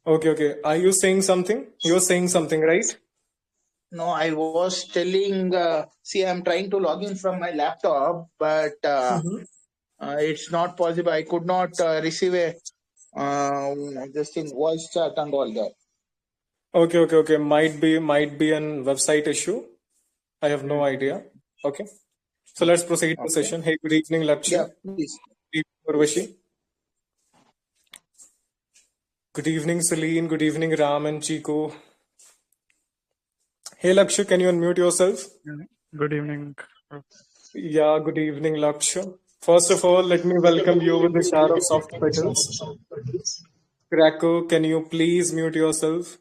Okay, okay. Are you saying something? You're saying something, right? No, I was telling, see, I'm trying to log in from my laptop, but it's not possible. I could not receive a just in voice chat and all that. Okay, okay, okay. Might be an website issue. I have no idea. Okay. So let's proceed to the Okay. session. Hey, good evening, Yeah, lecture. please. Good evening, 𝗏𝗰𝗰𝗀. Good evening, Celine. Good evening, Ram and Chico. Hey, Laksha, can you unmute yourself? Good evening. Yeah, good evening, Laksha. First of all, let me welcome you with a shower of soft petals. Krako, can you please mute yourself?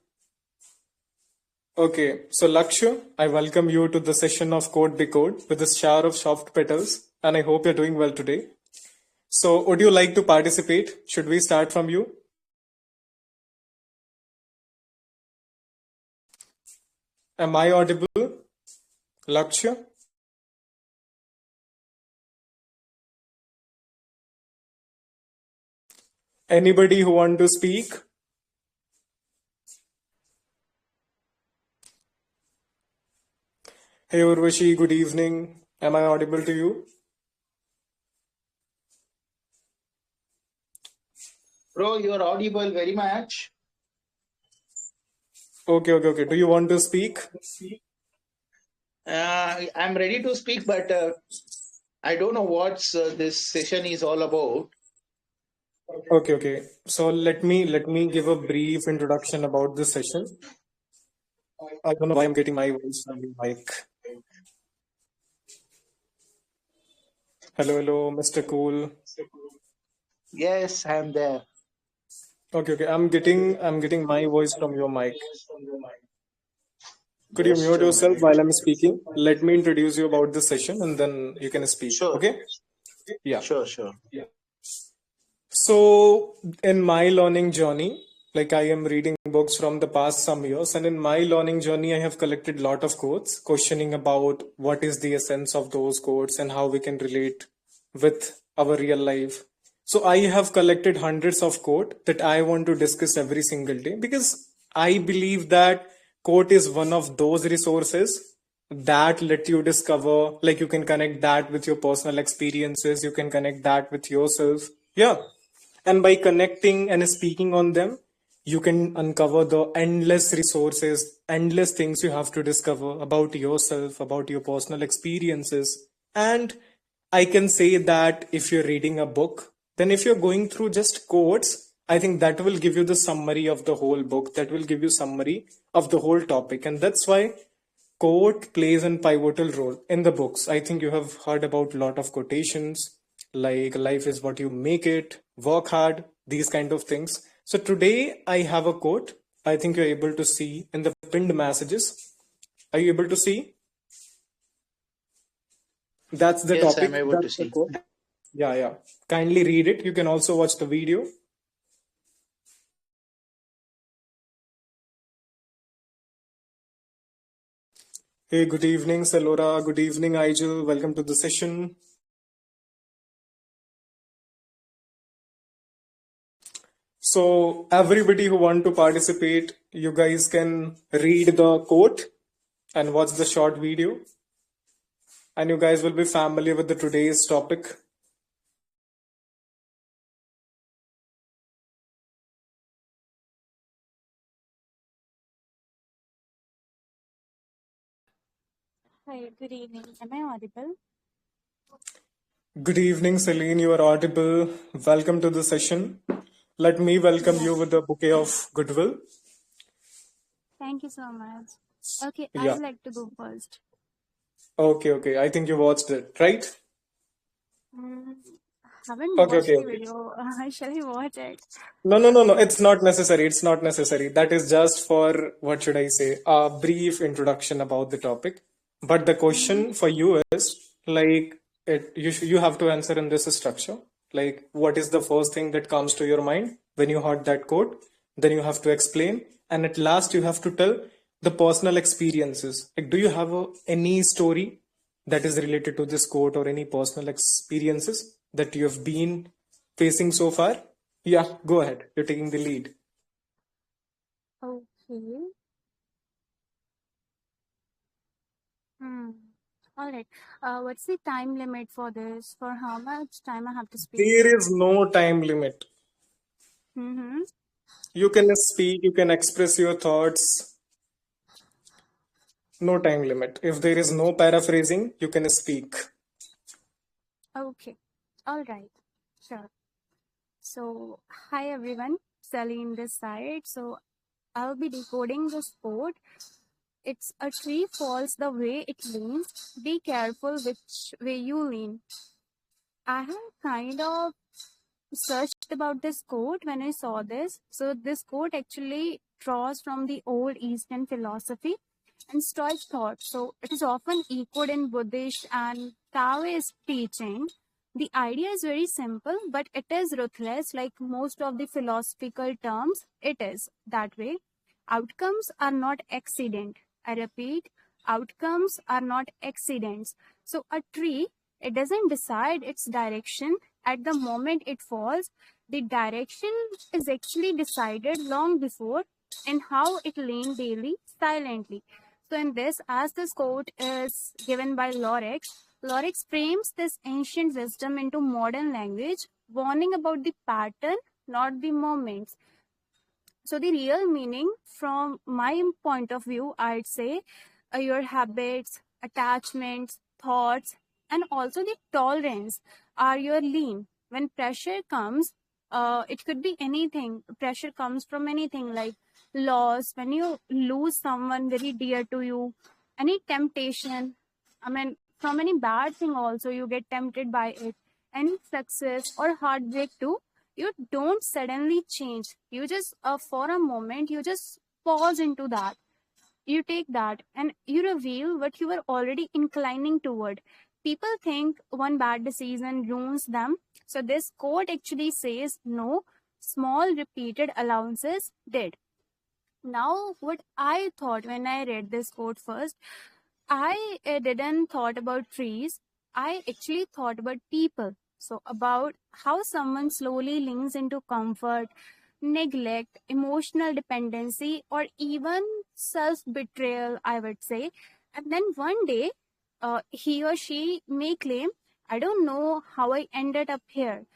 Okay, so Laksha, I welcome you to the session of Quote-Decode with a shower of soft petals, and I hope you're doing well today. So, would you like to participate? Should we start from you? Am I audible, Laksha? Anybody who want to speak? Hey 𝗤𝗂𝗰𝗁𝗀, good evening. Am I audible to you? Bro, you are audible very much. Okay, okay, okay. Do you want to speak? I'm ready to speak, but I don't know what this session is all about. Okay, okay. So let me give a brief introduction about this session. I don't know why I'm getting my voice from the mic. Hello, hello, Mr. Cool. Yes, I'm there. Okay, okay. I'm getting my voice from your mic. Could you Just mute a yourself minute. while I'm speaking? Let me introduce you about this session and then you can speak. Sure. Okay? Yeah. Sure, sure. So in my learning journey, like I am reading books from the past some years, and in my learning journey, I have collected a lot of quotes questioning about what is the essence of those quotes and how we can relate with our real life. So I have collected hundreds of quotes that I want to discuss every single day because I believe that quote is one of those resources that let you discover, like you can connect that with your personal experiences, you can connect that with yourself. Yeah. And by connecting and speaking on them, you can uncover the endless resources, endless things you have to discover about yourself, about your personal experiences. And I can say that if you're reading a book, then if you're going through just quotes, I think that will give you the summary of the whole book, that will give you summary of the whole topic. And that's why quote plays a pivotal role in the books. I think you have heard about a lot of quotations like life is what you make it, work hard, these kind of things. So today I have a quote. I think you're able to see in the pinned messages. Are you able to see? That's the Yes, topic. I'm able to That's the see. quote. Yeah, yeah. Kindly read it. You can also watch the video. Hey, good evening, Salora. Good evening, Aijul. Welcome to the session. So everybody who want to participate, you guys can read the quote and watch the short video. And you guys will be familiar with the today's topic. Hi, good evening. Am I audible? Good evening, Celine. You are audible. Welcome to the session. Let me welcome you with a bouquet of goodwill. Thank you so much. Okay, I Yeah. would like to go first. Okay, okay. I think you watched it, right? Haven't Okay, watched okay, the okay. video. Shall I watch it? No, no, no, no. It's not necessary. It's not necessary. That is just for, what should I say, a brief introduction about the topic. But the question for you is like, you have to answer in this structure. Like, what is the first thing that comes to your mind when you heard that quote? Then you have to explain. And at last, you have to tell the personal experiences. Like, do you have any story that is related to this quote or any personal experiences that you have been facing so far? Yeah, go ahead. You're taking the lead. Okay. All right. What's the time limit for this? For how much time I have to speak? There is no time limit. Mm-hmm. You can speak, you can express your thoughts. No time limit. If there is no paraphrasing, you can speak. Okay. All right. Sure. So, hi everyone. Celine this side. So, I'll be decoding this quote. It's a tree falls the way it leans. Be careful which way you lean. I have kind of searched about this quote when I saw this. So this quote actually draws from the old Eastern philosophy and Stoic thought. So it is often echoed in Buddhist and Taoist teaching. The idea is very simple, but it is ruthless. Like most of the philosophical terms, it is that way. Outcomes are not accident. I repeat, outcomes are not accidents. So a tree, it doesn't decide its direction at the moment it falls. The direction is actually decided long before and how it leans daily silently. So in this, as this quote is given by 𝗨𝗃 frames this ancient wisdom into modern language, warning about the pattern, not the moments. So the real meaning from my point of view, I'd say your habits, attachments, thoughts, and also the tolerance are your lean. When pressure comes, it could be anything. Pressure comes from anything like loss, when you lose someone very dear to you, any temptation. I mean, from any bad thing also, you get tempted by it. Any success or heartbreak too, you don't suddenly change. You just, for a moment, you just pause into that. You take that and you reveal what you were already inclining toward. People think one bad decision ruins them. So this quote actually says no, small repeated allowances did. Now, what I thought when I read this quote first, I didn't thought about trees. I actually thought about people. So about how someone slowly links into comfort, neglect, emotional dependency, or even self-betrayal, I would say. And then one day, he or she may claim, I don't know how I ended up here.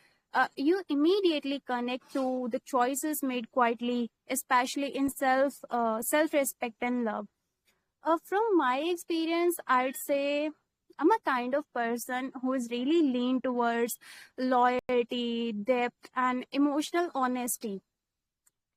You immediately connect to the choices made quietly, especially in self-respect and love. From my experience, I'd say I'm a kind of person who is really lean towards loyalty, depth, and emotional honesty.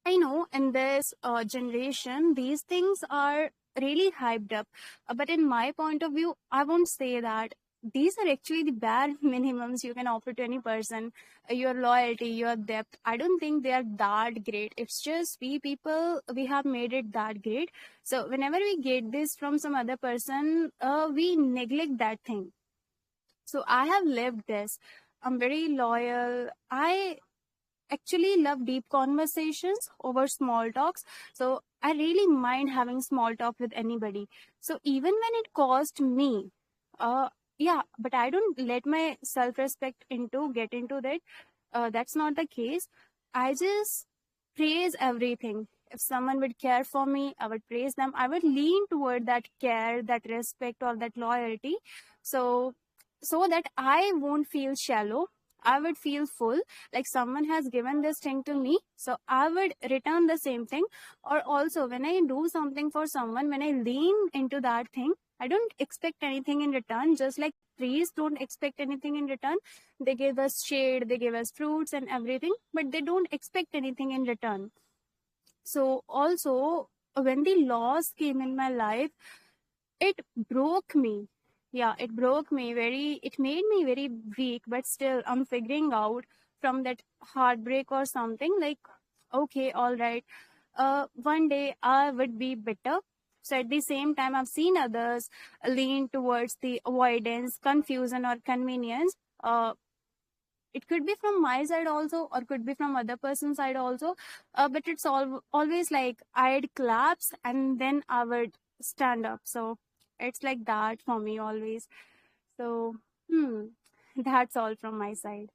I know in this generation, these things are really hyped up. But in my point of view, I won't say that. These are actually the bare minimums you can offer to any person. Your loyalty, your depth. I don't think they are that great. It's just we people, we have made it that great. So whenever we get this from some other person, we neglect that thing. So I have lived this. I'm very loyal. I actually love deep conversations over small talks. So I really mind having small talk with anybody. So even when it cost me, yeah, but I don't let my self-respect get into that. That's not the case. I just praise everything. If someone would care for me, I would praise them. I would lean toward that care, that respect, or that loyalty. So that I won't feel shallow. I would feel full, like someone has given this thing to me. So I would return the same thing. Or also, when I do something for someone, when I lean into that thing, I don't expect anything in return. Just like trees don't expect anything in return. They give us shade, they give us fruits and everything, but they don't expect anything in return. So also, when the loss came in my life, it broke me. Yeah, it broke me very, it made me very weak, but still I'm figuring out from that heartbreak or something like, okay, all right, one day I would be better. So at the same time, I've seen others lean towards the avoidance, confusion, or convenience. It could be from my side also, or could be from other person's side also. But it's always like I'd collapse and then I would stand up. So it's like that for me always. So that's all from my side.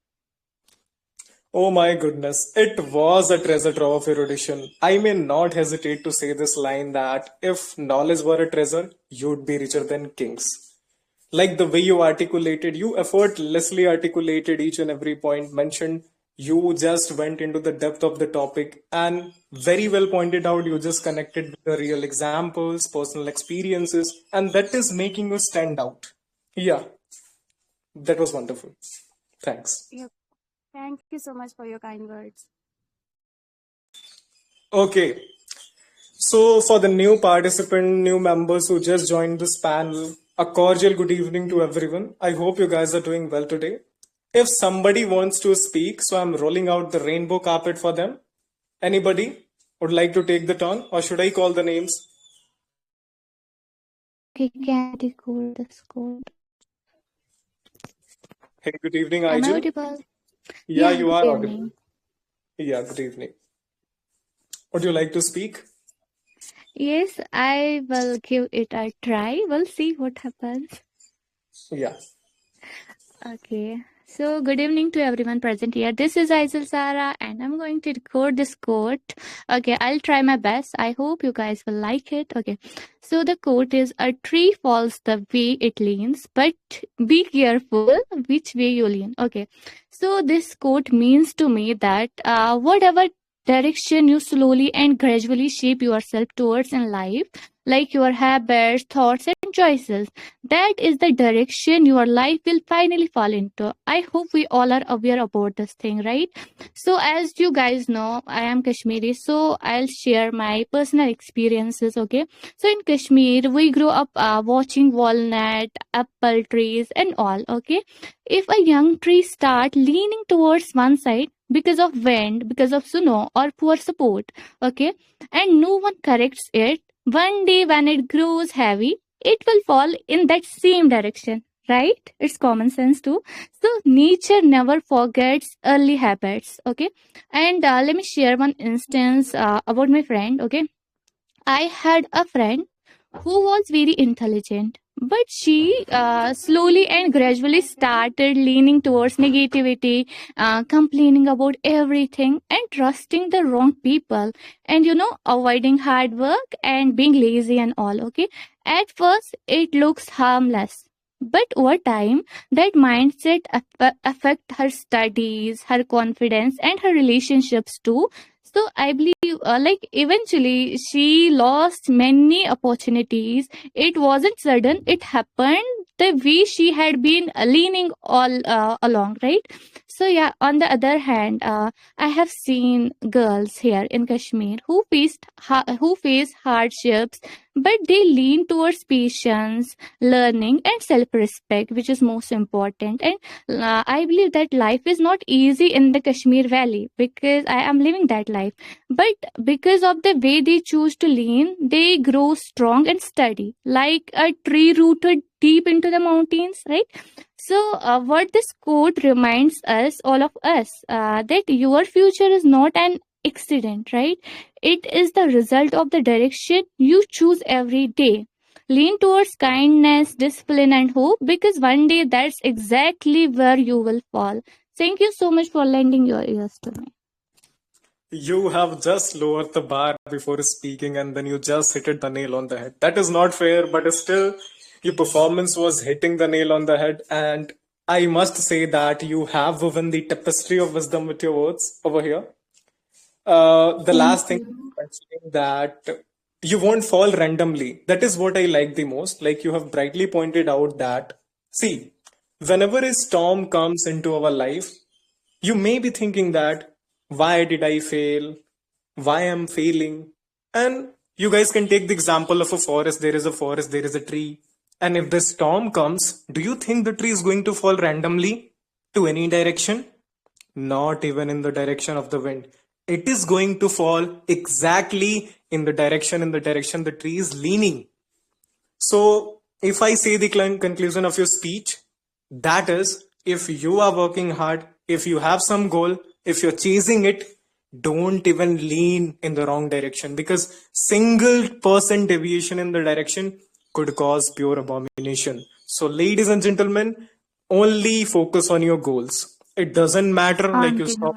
Oh my goodness, it was a treasure trove of erudition. I may not hesitate to say this line that if knowledge were a treasure, you'd be richer than kings. Like the way you articulated, you effortlessly articulated each and every point mentioned. You just went into the depth of the topic and very well pointed out. You just connected with the real examples, personal experiences, and that is making you stand out. Yeah, that was wonderful. Thanks. Yep. Thank you so much for your kind words. Okay, so for the new participant, new members who just joined this panel, a cordial good evening to everyone. I hope you guys are doing well today. If somebody wants to speak, so I'm rolling out the rainbow carpet for them. Anybody would like to take the turn, or should I call the names? Okay, can decode this code. Hey, good evening, Am I Aijul. audible? Yeah, you good are audible. evening. Yeah, good evening. Would you like to speak? Yes, I will give it a try. We'll see what happens. Yeah. Okay. So, good evening to everyone present here. This is 𝗤𝗂𝗃𝗃 and I'm going to decode this quote. Okay, I'll try my best. I hope you guys will like it. Okay. So, the quote is, a tree falls the way it leans, but be careful which way you lean. Okay. So, this quote means to me that whatever direction you slowly and gradually shape yourself towards in life, like your habits, thoughts, and choices, that is the direction your life will finally fall into. I hope we all are aware about this thing, right? So, as you guys know, I am Kashmiri, so I'll share my personal experiences. Okay, so in Kashmir, we grew up watching walnut, apple trees, and all. Okay, if a young tree start leaning towards one side because of wind, because of snow, or poor support, okay, and no one corrects it, one day when it grows heavy, it will fall in that same direction, right? It's common sense too. So nature never forgets early habits. Okay, and let me share one instance about my friend. Okay, I had a friend who was very intelligent, but she slowly and gradually started leaning towards negativity, complaining about everything, and trusting the wrong people, and avoiding hard work and being lazy and all. Okay, at first it looks harmless, but over time that mindset affect her studies, her confidence, and her relationships too. So I believe, like eventually, she lost many opportunities. It wasn't sudden; it happened the way she had been leaning all along, right? So yeah. On the other hand, I have seen girls here in Kashmir who face hardships, but they lean towards patience, learning, and self-respect, which is most important. And I believe that life is not easy in the Kashmir Valley because I am living that life. But because of the way they choose to lean, they grow strong and steady, like a tree rooted deep into the mountains, right? So, what this quote reminds us, all of us, that your future is not an accident, right? It is the result of the direction you choose every day. Lean towards kindness, discipline, and hope, because one day that's exactly where you will fall. Thank you so much for lending your ears to me. You have just lowered the bar before speaking and then you just hit the nail on the head. That is not fair, but still, your performance was hitting the nail on the head. And I must say that you have woven the tapestry of wisdom with your words over here. The last thing mentioning that you won't fall randomly. That is what I like the most. Like you have brightly pointed out that, see, whenever a storm comes into our life, you may be thinking that, why did I fail? Why am failing? And you guys can take the example of a forest. There is a forest, there is a tree. And if the storm comes, do you think the tree is going to fall randomly to any direction? Not even in the direction of the wind. It is going to fall exactly in the direction the tree is leaning. So if I say the conclusion of your speech, that is, if you are working hard, if you have some goal, if you're chasing it, don't even lean in the wrong direction, because single percent deviation in the direction could cause pure abomination. So ladies and gentlemen, only focus on your goals. It doesn't matter, like you saw,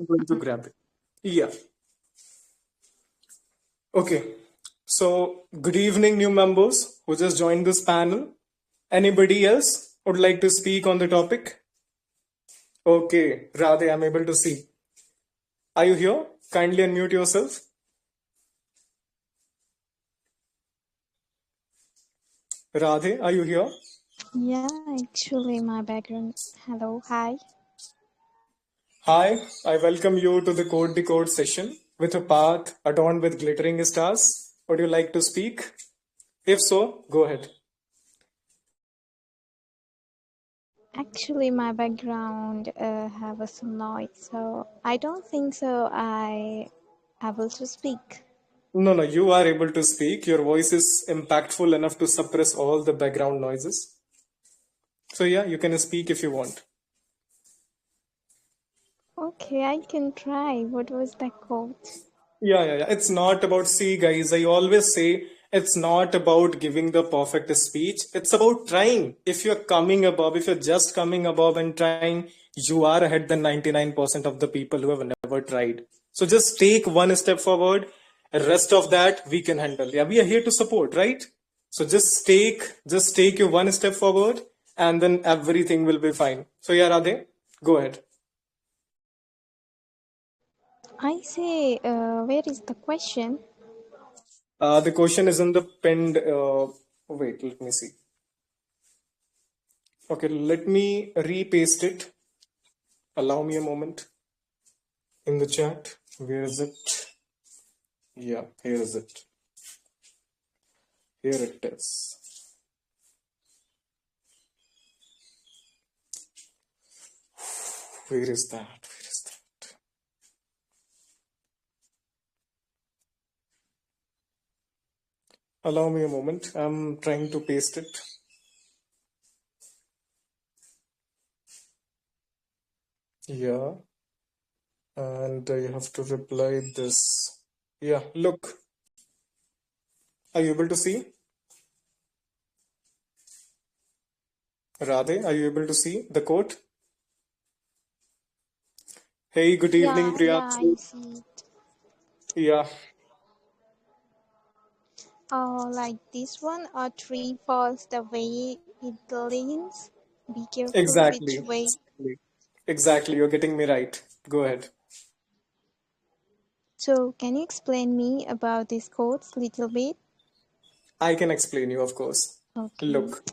I'm going to grab it. Yeah. Okay. So, good evening, new members who just joined this panel. Anybody else would like to speak on the topic? Okay, Radhe, I'm able to see. Are you here? Kindly unmute yourself. Radhe, are you here? Yeah, actually, my background. Hello, hi. Hi, I welcome you to the Quote-Decode session with a path adorned with glittering stars. Would you like to speak? If so, go ahead. Actually, my background have some noise, so I don't think so. I able to speak. No, you are able to speak. Your voice is impactful enough to suppress all the background noises. So yeah, you can speak if you want. Okay, I can try. What was the quote? Yeah. It's not about, see guys, I always say it's not about giving the perfect speech. It's about trying. If you're coming above, if you're just coming above and trying, you are ahead than 99% of the people who have never tried. So just take one step forward. Rest of that we can handle. Yeah, we are here to support, right? So just take you one step forward and then everything will be fine. So yeah, Radhe, go ahead. I say, where is the question? The question is in the pinned. Wait, let me see. Okay, let me repaste it. Allow me a moment. In the chat, where is it? Yeah, here is it. Here it is. Where is that? Where is that? Allow me a moment. I'm trying to paste it. Yeah. And you have to reply this. Yeah, look. Are you able to see? Radhe, are you able to see the quote? Hey, good evening, Yeah, I Priyakshu. see it. Yeah. Like this one, a tree falls the way it leans. Be careful Exactly. which way. Exactly. You're getting me right. Go ahead. So, can you explain me about these quotes little bit? I can explain you, of course. Okay. Look,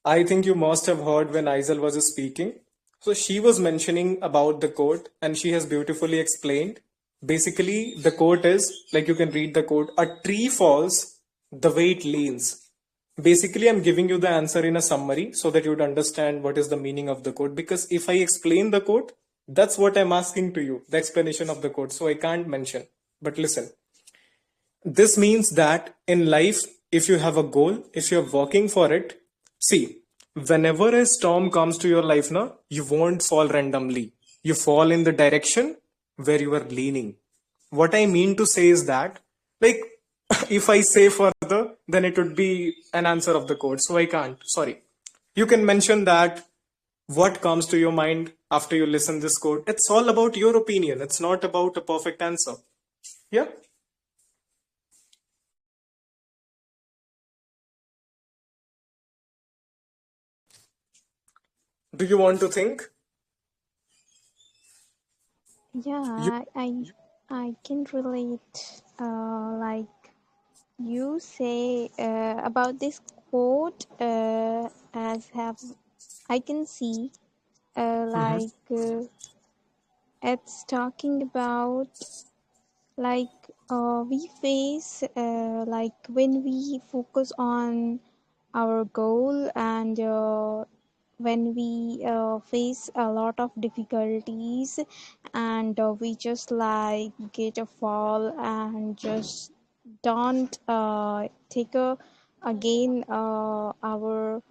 I think you must have heard when Isel was speaking. So she was mentioning about the quote and she has beautifully explained. Basically, the quote is, like you can read the quote, a tree falls the way it leans. Basically, I'm giving you the answer in a summary so that you'd understand what is the meaning of the quote. Because if I explain the quote, that's what I'm asking to you, the explanation of the quote. So I can't mention. But listen, this means that in life, if you have a goal, if you're working for it, see, whenever a storm comes to your life, now you won't fall randomly. You fall in the direction where you are leaning. What I mean to say is that, like, if I say further, then it would be an answer of the code. So I can't. Sorry. You can mention that what comes to your mind after you listen this code. It's all about your opinion. It's not about a perfect answer. Yeah. Do you want to think? Yeah, I can relate. Like you say about this quote, as have I can see, it's talking about like we face like when we focus on our goal and when we face a lot of difficulties and we just like get a fall and just don't take again our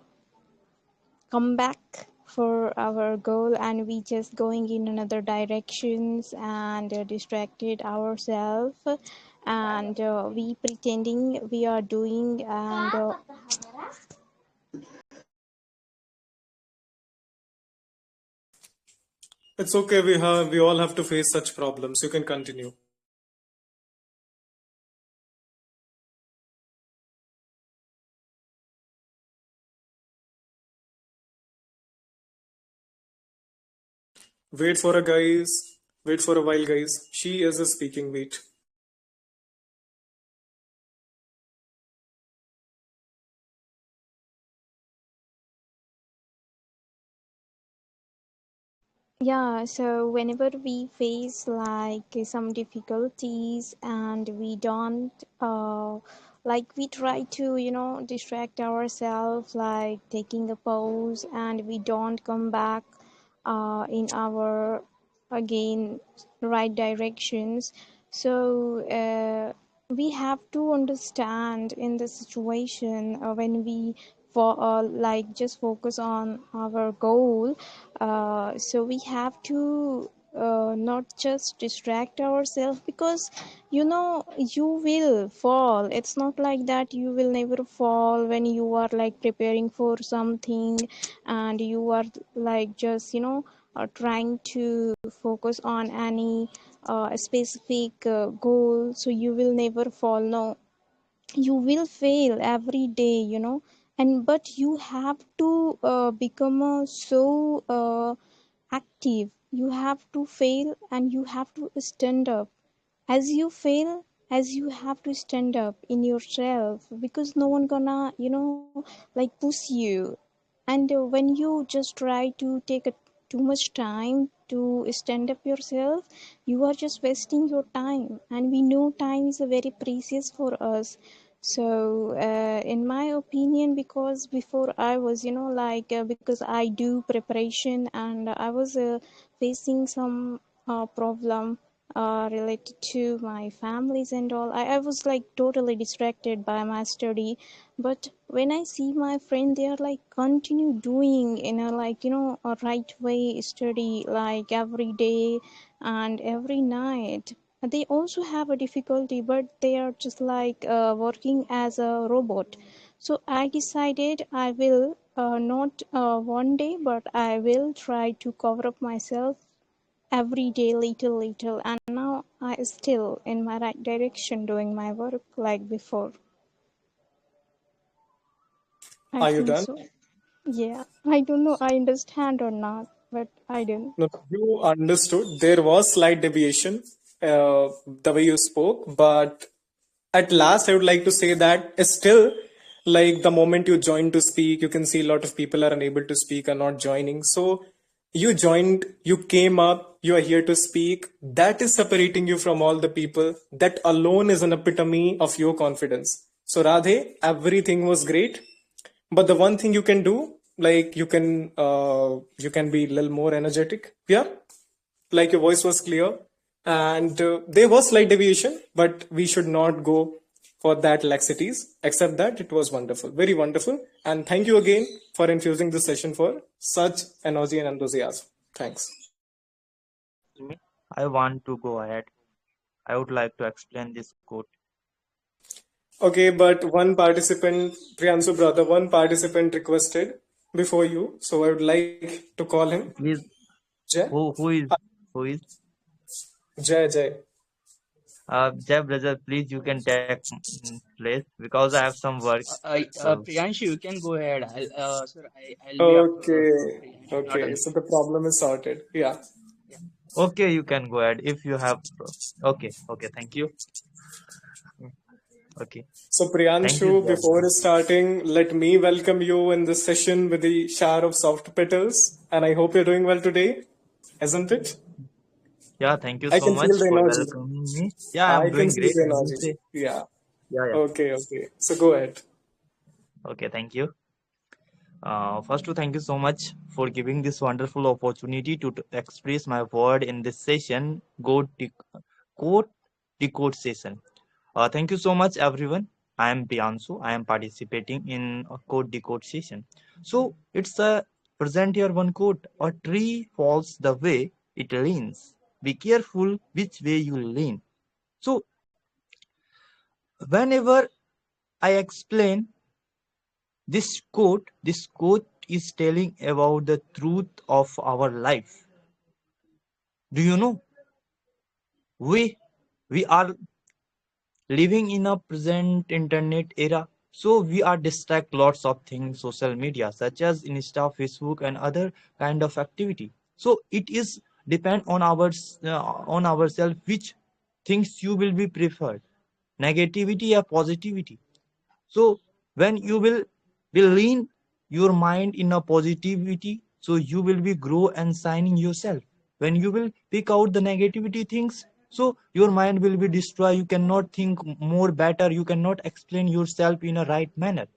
comeback for our goal and we just going in another directions and distracted ourselves and we pretending we are doing and It's okay. We all have to face such problems. You can continue. Wait for a guys. Wait for a while, guys. She is speaking. Wait. Yeah, so whenever we face like some difficulties and we don't like we try to distract ourselves like taking a pause and we don't come back in our again right directions. So we have to understand in the situation when we for like just focus on our goal, so we have to not just distract ourselves, because you will fall. It's not like that you will never fall when you are like preparing for something and you are like just trying to focus on any specific goal, so you will never fall. No, you will fail every day, and but you have to become so active. You have to fail and you have to stand up. As you fail, as you have to stand up in yourself, because no one gonna like push you. And when you just try to take too much time to stand up yourself, you are just wasting your time, and we know time is a very precious for us. So in my opinion, because before I was like because I do preparation and I was facing some problem related to my families and all. I was like totally distracted by my study. But when I see my friend, they are like continue doing in a like a right way study like every day and every night. They also have a difficulty, but they are just like working as a robot. So I decided I will not one day, but I will try to cover up myself every day little, and now I still in my right direction doing my work like before. I Are you think done? so. Yeah, I don't know I understand or not, but I didn't. No, you understood. There was slight deviation, the way you spoke, but at last, I would like to say that still, like the moment you join to speak, you can see a lot of people are unable to speak, are not joining. So you joined, you came up, you are here to speak. That is separating you from all the people. That alone is an epitome of your confidence. So Radhe, everything was great. But the one thing you can do, like you can be a little more energetic. Yeah, like your voice was clear, and there was slight deviation, but we should not go for that laxities. Except that it was wonderful, very wonderful, and thank you again for infusing this session for such energy and enthusiasm. Thanks. I want to go ahead. I would like to explain this quote. Okay, but one participant, Priyansu brother, one participant requested before you, so I would like to call him. Please, Jay. who is Jay. Jai brother, please you can take place because I have some work. So Priyanshu, you can go ahead. Sir, I'll be after Okay, Priyanshu, not okay. only. So the problem is sorted. Yeah. Yeah. okay, you can go ahead if you have. Okay, thank you. Okay, So thank you, Priyanshu, Jai before brother. starting, let me welcome you in this session with the shower of soft petals. And I hope you're doing well today, isn't it? Yeah, thank you I so can feel much the for energy. welcoming me. Yeah, I I'm can doing see great. the You energy. say, Yeah. yeah. Okay. So go ahead. Okay, thank you. First, to thank you so much for giving this wonderful opportunity to express my word in this session, Quote Decode session. Thank you so much, everyone. I am Priyansu. I am participating in a Quote Decode session. So it's a present here one quote: "A tree falls the way it leans. Be careful which way you lean." So whenever I explain this quote is telling about the truth of our life. Do you know? We are living in a present internet era, so we are distract lots of things, social media such as Insta, Facebook, and other kind of activity. So it is depend on ourselves which things you will be preferred, negativity or positivity. So when you will be lean your mind in a positivity, so you will be grow and signing yourself. When you will pick out the negativity things, so your mind will be destroyed. You cannot think more better. You cannot explain yourself in a right manner.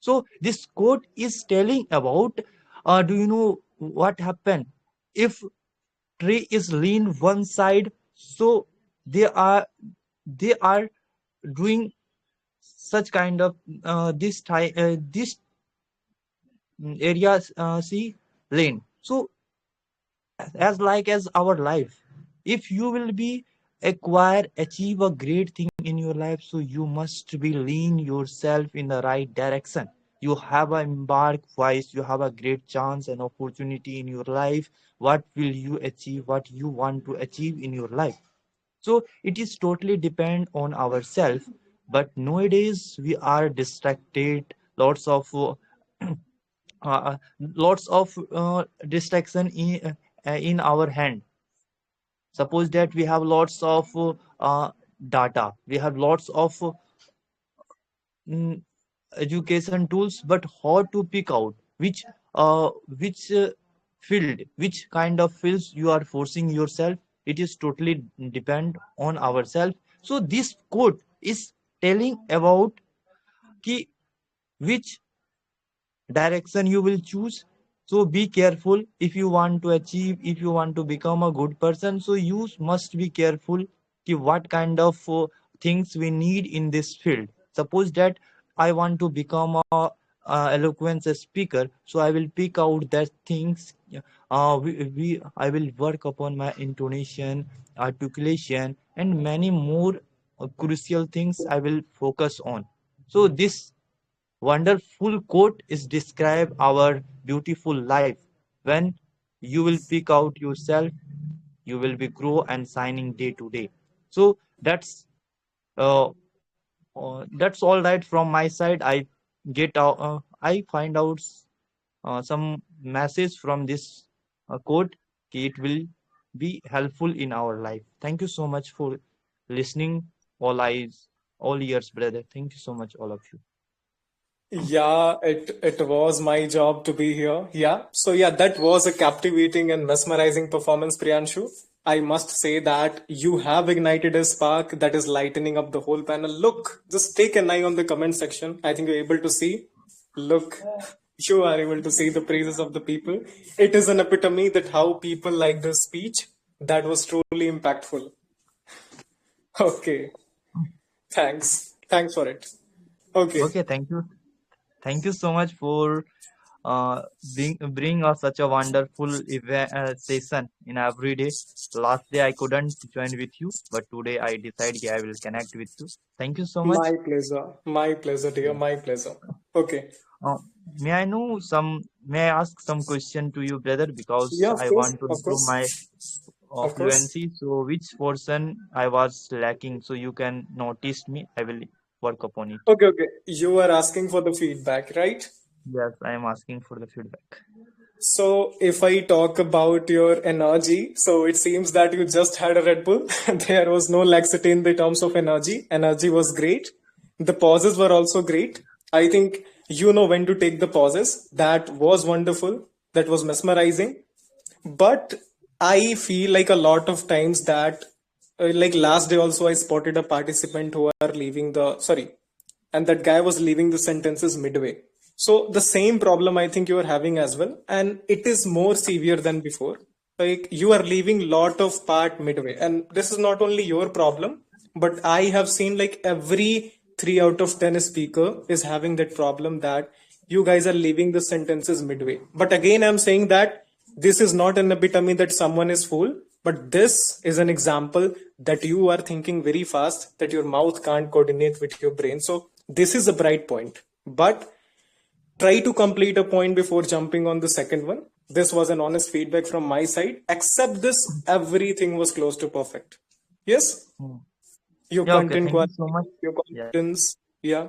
So this quote is telling about, do you know what happened if tree is lean one side? So they are doing such kind of this areas see lane. So as like as our life, if you will be achieve a great thing in your life, so you must be lean yourself in the right direction. You have an embark voice, you have a great chance and opportunity in your life. What will you achieve, what you want to achieve in your life? So it is totally depend on ourselves. But nowadays we are distracted, lots of distraction in our hand. Suppose that we have lots of data, we have lots of education tools, but how to pick out which field, which kind of fields you are forcing yourself, it is totally depend on ourselves. So this quote is telling about ki which direction you will choose. So be careful if you want to achieve, if you want to become a good person, so you must be careful ki what kind of things we need in this field. Suppose that I want to become a eloquence speaker, so I will pick out that things. I will work upon my intonation, articulation, and many more crucial things I will focus on. So this wonderful quote is describe our beautiful life. When you will pick out yourself, you will be grow and signing day to day. So uh, that's all right from my side. I find out some message from this quote. It will be helpful in our life. Thank you so much for listening. All ears, brother. Thank you so much, all of you. Yeah, it was my job to be here. Yeah. So yeah, that was a captivating and mesmerizing performance, Priyanshu. I must say that you have ignited a spark that is lightening up the whole panel. Look, just take an eye on the comment section. I think you're able to see. Look, you are able to see the praises of the people. It is an epitome that how people like this speech. That was truly impactful. Okay. Thanks for it. Okay. Okay, thank you so much for bring us such a wonderful event session in every day. Last day I couldn't join with you, but today I decided I will connect with you. Thank you so much. My pleasure, dear. My pleasure. Okay. May I ask some question to you, brother? Because yeah, I course, want to improve my fluency. So which portion I was lacking, so you can notice me. I will work upon it. Okay. You are asking for the feedback, right? Yes, I am asking for the feedback. So if I talk about your energy, so it seems that you just had a Red Bull. There was no laxity in the terms of energy. Energy was great. The pauses were also great. I think you know when to take the pauses. That was wonderful. That was mesmerizing. But I feel like a lot of times that like last day also I spotted a participant who are leaving and that guy was leaving the sentences midway. So the same problem I think you are having as well, and it is more severe than before. Like you are leaving lot of part midway, and this is not only your problem, but I have seen like every 3 out of 10 speaker is having that problem that you guys are leaving the sentences midway. But again, I'm saying that this is not an epitome that someone is fool, but this is an example that you are thinking very fast, that your mouth can't coordinate with your brain. So this is a bright point, but try to complete a point before jumping on the second one. This was an honest feedback from my side. Except this, everything was close to perfect. Yes? Your Yeah, okay. content Thank you quality, so much. your Yeah. confidence. Yeah.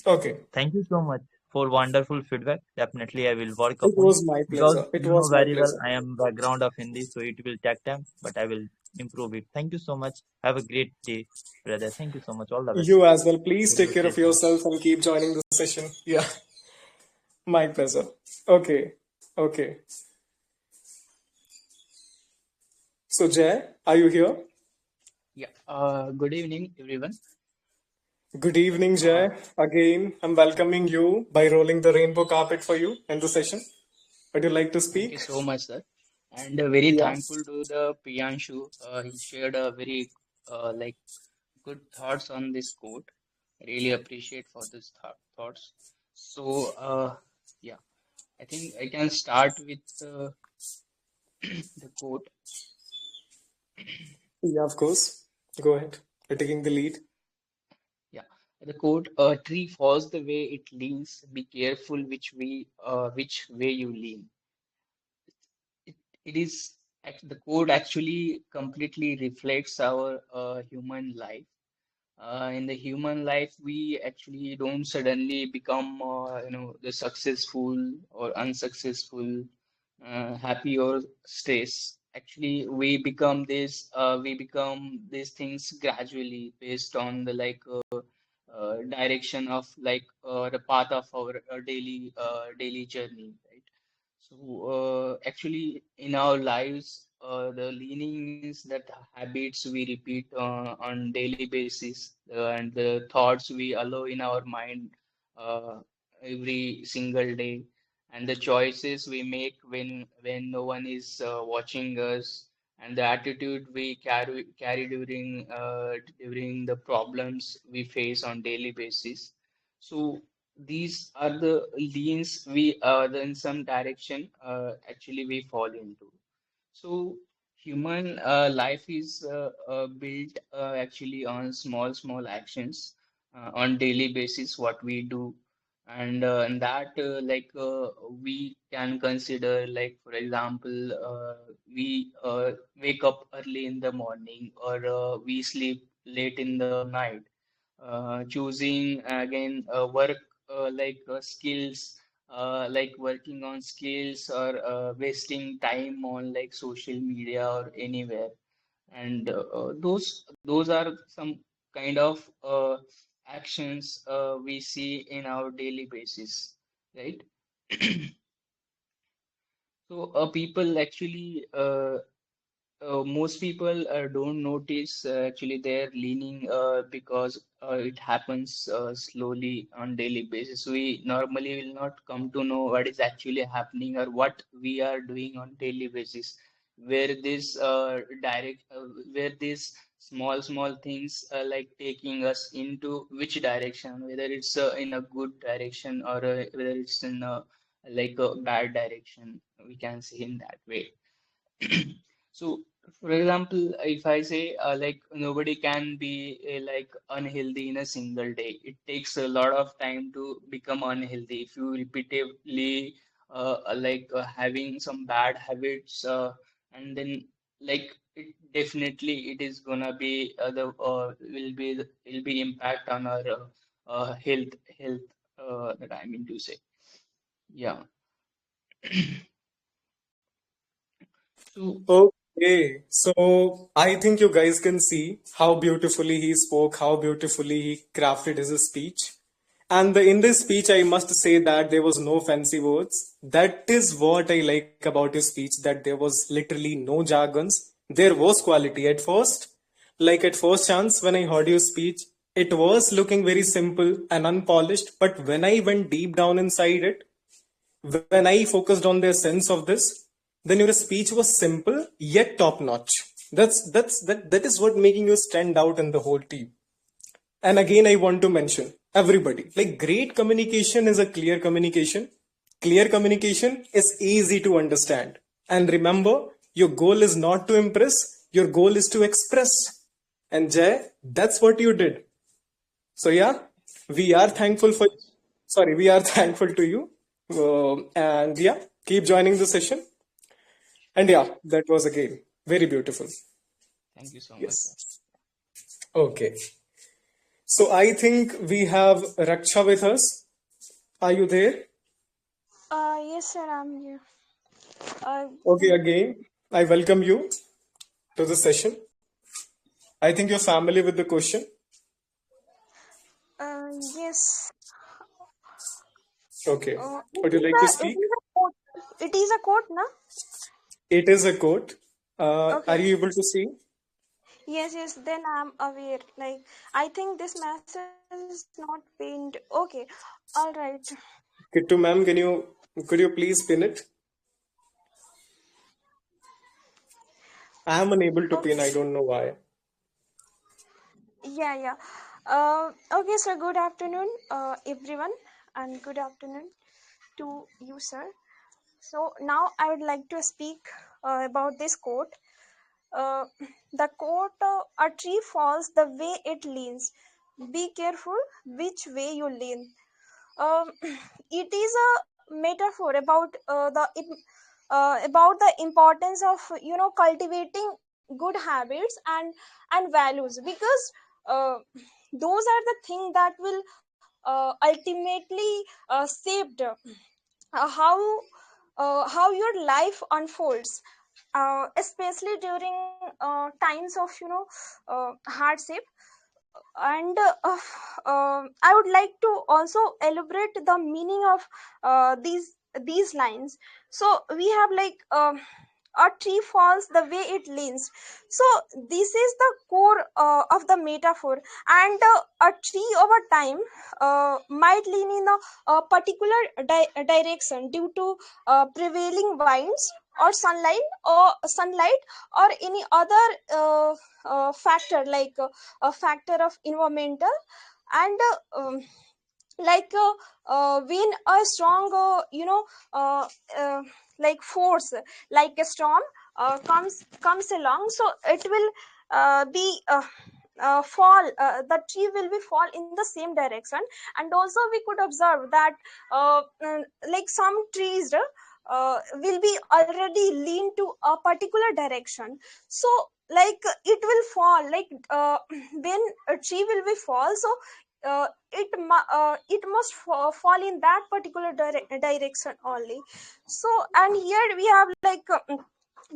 Okay. Thank you so much for wonderful feedback. Definitely, I will work It upon was it my because pleasure. It you know was my very well pleasure. I am background of Hindi, so it will take time, but I will improve it. Thank you so much. Have a great day, brother. Thank you so much. All the best. You as well. Please For take your care of session. yourself and keep joining the session. Yeah. My pleasure. Okay. Okay. So, Jay, are you here? Yeah. Good evening, everyone. Good evening, Jay. Again, I'm welcoming you by rolling the rainbow carpet for you in the session. Would you like to Thank you speak? so much, sir. And very Yeah. thankful to the Priyanshu. He shared a very like good thoughts on this quote. Really appreciate for this thoughts. So yeah, I think I can start with the quote. Yeah, of course. Go ahead. You're taking the lead. Yeah, the quote: "A tree falls the way it leans. Be careful which way you lean." It is the quote actually completely reflects our human life. In the human life, we actually don't suddenly become, the successful or unsuccessful, happy or stress. Actually, we become these things gradually based on the direction of the path of our daily journey, right? So actually, in our lives, the leanings that habits we repeat on daily basis and the thoughts we allow in our mind every single day, and the choices we make when no one is watching us, and the attitude we carry during the problems we face on daily basis. So these are the leans we in some direction actually we fall into. So human life is built actually on small actions on daily basis what we do, and that we can consider, like for example, we wake up early in the morning, or we sleep late in the night, choosing again work skills, like working on skills, or wasting time on like social media or anywhere. And those are some kind of actions we see in our daily basis, right? So people actually most people don't notice actually they're leaning because it happens slowly on daily basis. We normally will not come to know what is actually happening or what we are doing on daily basis, where this where these small things like taking us into which direction, whether it's in a good direction, or whether it's in a bad direction, we can see in that way. So, for example, if I say nobody can be unhealthy in a single day, it takes a lot of time to become unhealthy. If you repeatedly having some bad habits, and then like it definitely it is gonna be the will be impact on our health that I mean to say. Yeah. So Okay, so I think you guys can see how beautifully he spoke, how beautifully he crafted his speech. And in this speech, I must say that there was no fancy words. That is what I like about his speech, that there was literally no jargons. There was quality at first. Like at first chance, when I heard your speech, it was looking very simple and unpolished. But when I went deep down inside it, when I focused on the essence of this, then your speech was simple yet top notch. That is what making you stand out in the whole team. And again, I want to mention everybody, like great communication is a clear communication. Clear communication is easy to understand. And remember, your goal is not to impress, your goal is to express. And Jay, that's what you did. So yeah, we are thankful for. Sorry, we are thankful to you. And yeah, keep joining the session. And yeah, that was again very beautiful. Thank you so much. Yes. Okay. So I think we have Raksha with us. Are you there? Yes, sir, I'm here. Okay, again, I welcome you to the session. I think you're familiar with the question. Yes. Okay. Would you like to speak? It is a quote, na? It is a quote. Okay. Are you able to see? Yes, then I'm aware. Like, I think this message is not pinned. Okay, all right. Kittu ma'am, could you please pin it? I am unable to pin. I don't know why. Yeah. Okay, sir. Good afternoon, everyone, and good afternoon to you, sir. So now I would like to speak about this quote. The quote, "A tree falls the way it leans. Be careful which way you lean." It is a metaphor about the importance of cultivating good habits and values, because those are the things that will ultimately shaped how your life unfolds, especially during times of hardship. And I would like to also elaborate the meaning of these lines. So we have like, a tree falls the way it leans. So this is the core of the metaphor. And a tree over time might lean in a particular direction due to prevailing winds or sunlight or any other factor, like a factor of environmental. And when a strong like force, like a storm, comes along, so it will be fall the tree will be fall in the same direction. And also we could observe that like some trees will be already lean to a particular direction. So like it will fall, like when a tree will be fall, so it must fall in that particular direction only. So, and here we have like,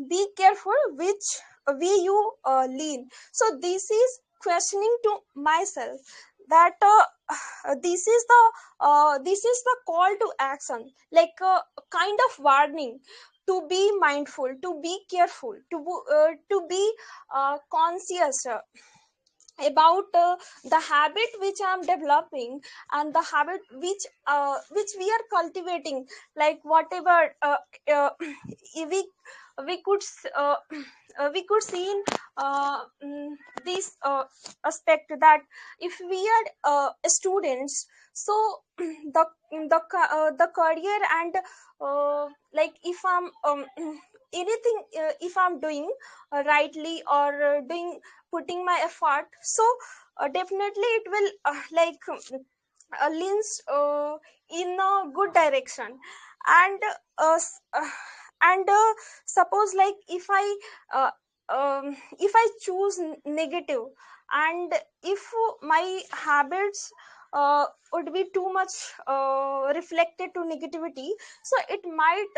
be careful which way you lean. So this is questioning to myself that this is the call to action, like a kind of warning to be mindful, to be careful, to be conscious about the habit which I am developing, and the habit which we are cultivating. Like whatever we we could we could see in this aspect, that if we are students, so the career, and like if I'm anything, if I'm doing rightly, or putting my effort, so definitely it will leans in a good direction. And suppose like if I choose negative, and if my habits would be too much reflected to negativity, so it might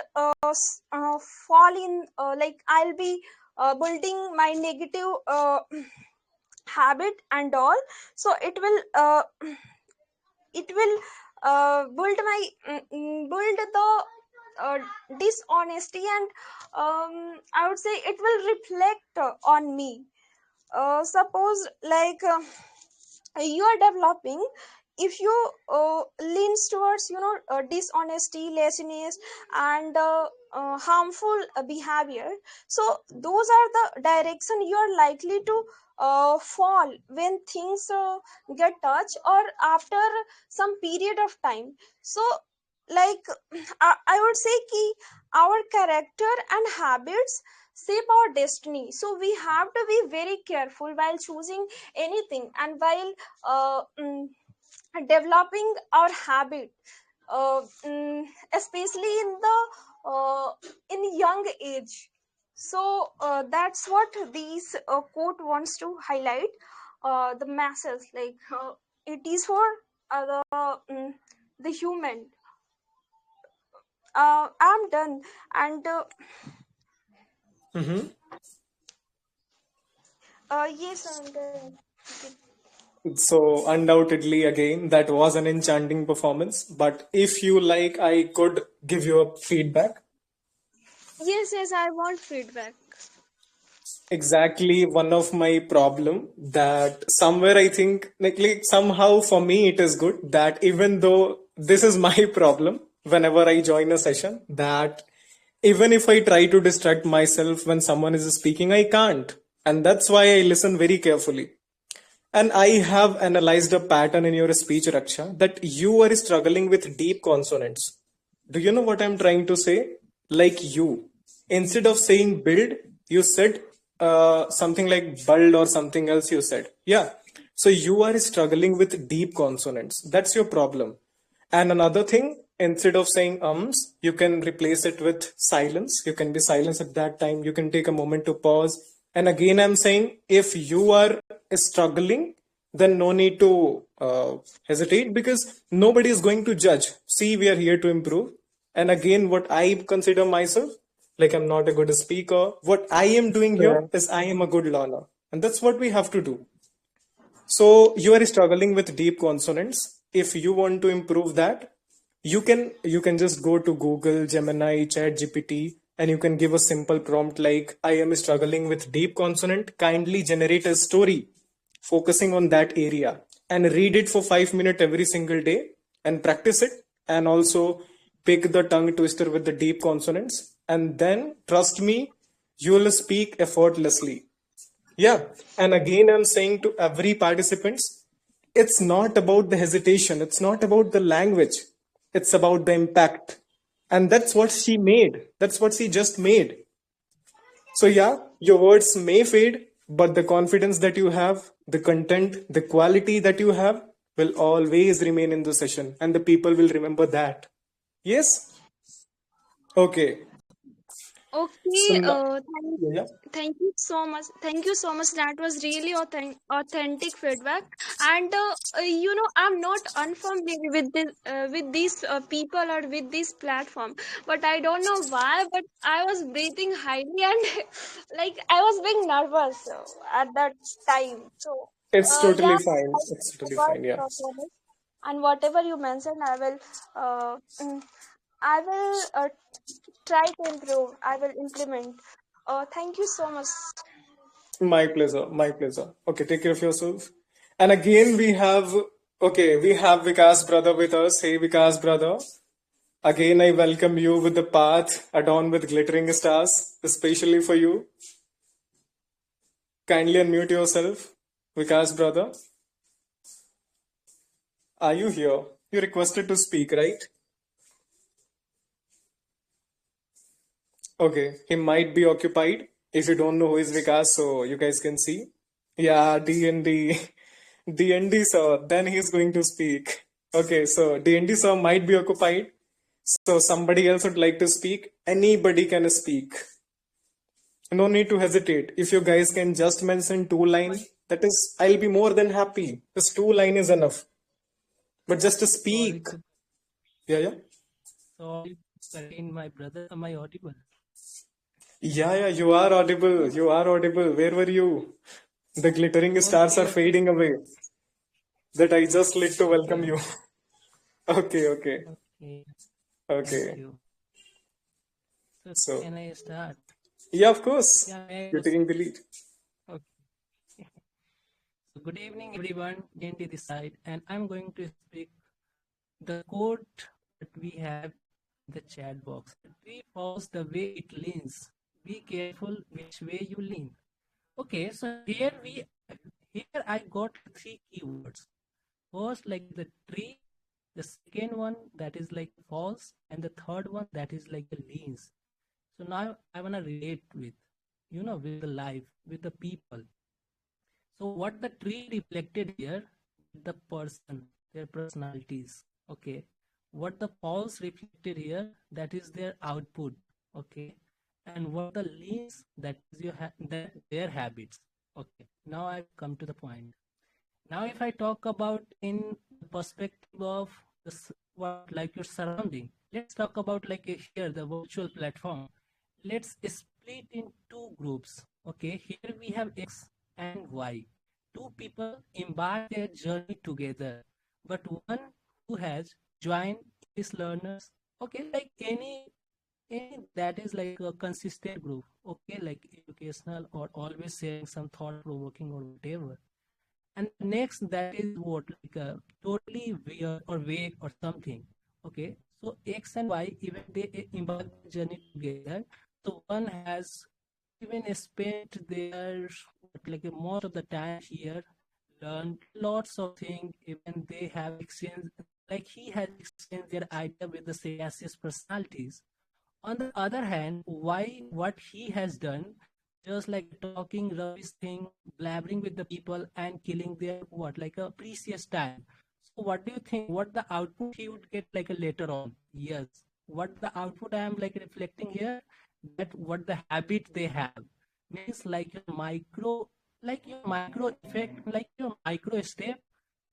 fall in, like I'll be building my negative habit and all. So it will build the dishonesty, and I would say it will reflect on me. Suppose like you are developing, if you leans towards dishonesty, laziness, and harmful behavior, so those are the direction you are likely to fall when things get touched, or after some period of time. So like I would say ki our character and habits shape our destiny. So we have to be very careful while choosing anything, and while developing our habit, especially in the in young age. So that's what these quote wants to highlight the masses, like it is for the human. I'm done. And yes, I'm done. So undoubtedly, again, that was an enchanting performance. But if you like, I could give you a feedback. Yes, I want feedback. Exactly one of my problem that somewhere I think like somehow for me it is good that even though this is my problem whenever I join a session, that even if I try to distract myself when someone is speaking, I can't. And that's why I listen very carefully. And I have analyzed a pattern in your speech, Raksha, that you are struggling with deep consonants. Do you know what I'm trying to say? Like you, instead of saying build, you said something like 𝗫𝗫 or something else you said. Yeah. So you are struggling with deep consonants. That's your problem. And another thing, instead of saying ums, you can replace it with silence. You can be silent at that time. You can take a moment to pause. And again, I'm saying if you are struggling, then no need to hesitate because nobody is going to judge. See, we are here to improve. And again, what I consider myself, like I'm not a good speaker. What I am doing here is I am a good learner. And that's what we have to do. So you are struggling with deep consonants. If you want to improve that, you can just go to Google, Gemini, ChatGPT, and you can give a simple prompt like, I am struggling with deep consonant. Kindly generate a story focusing on that area and read it for 5 minutes every single day and practice it. And also pick the tongue twister with the deep consonants. And then trust me, you will speak effortlessly. Yeah. And again, I'm saying to every participants, it's not about the hesitation. It's not about the language. It's about the impact. And that's what she made. That's what she just made. So yeah, your words may fade, but the confidence that you have, the content, the quality that you have will always remain in the session. And the people will remember that. Yes? Okay. So Okay, now, yeah. thank you so much. Thank you so much. That was really authentic feedback. And I'm not unfamiliar with these people or with this platform, but I don't know why. But I was breathing highly and like I was being nervous at that time. So It's yeah, totally fine. It's I totally got fine. Yeah. honest. And whatever you mentioned, I will try to improve. I will implement. Thank you so much. My pleasure. My pleasure. Okay, take care of yourself. And again, we have Vikas brother with us. Hey, Vikas brother. Again, I welcome you with the path adorned with glittering stars, especially for you. Kindly unmute yourself, Vikas brother. Are you here? You requested to speak, right? Okay, he might be occupied. If you don't know who is Vikas, so you guys can see. Yeah, D&D. D&D sir, then he's going to speak. Okay, so D&D sir might be occupied. So somebody else would like to speak. Anybody can speak. No need to hesitate. If you guys can just mention 2 lines, that is, I'll be more than happy. Just 2 lines is enough. But just to speak. Yeah. Sorry, again, my brother, am I audible? Yeah, you are audible. You are audible. Where were you? The glittering stars are fading away. That I just lit to welcome you. Okay. Thank you. So can I start? Yeah, of course. Yeah, you're taking the lead. Okay. So good evening, everyone. Genti this side, and I'm going to speak the quote that we have in the chat box. The tree falls the way it leans. Be careful which way you lean. Okay, so here I got 3 keywords. First, like the tree. The second one, that is like falls, and the third one, that is like the leans. So now I want to relate with, with the life, with the people. So what the tree reflected here, the person, their personalities. Okay. what the pulse reflected here, that is their output, okay, and what the leads, that is their habits. Okay, now I come to the point. Now if I talk about in the perspective of what like your surrounding, let's talk about like here the virtual platform. Let's split in two groups. Okay, here we have X and Y. Two people embark their journey together, but one who has joined these learners, okay, like any that is like a consistent group, okay, like educational or always sharing some thought-provoking or whatever. And next, that is what like a totally weird or vague or something. Okay, so X and Y, even they embark the journey together. So one has even spent their like most of the time here, learned lots of things. Even they have exchanged, like he has exchanged their idea with the sagacious personalities. On the other hand, why what he has done, just like talking rubbish thing, blabbering with the people and killing their what like a precious time. So what do you think? What the output he would get like a later on? Yes. What the output I am like reflecting here? That what the habit they have means like your micro effect, like your micro step,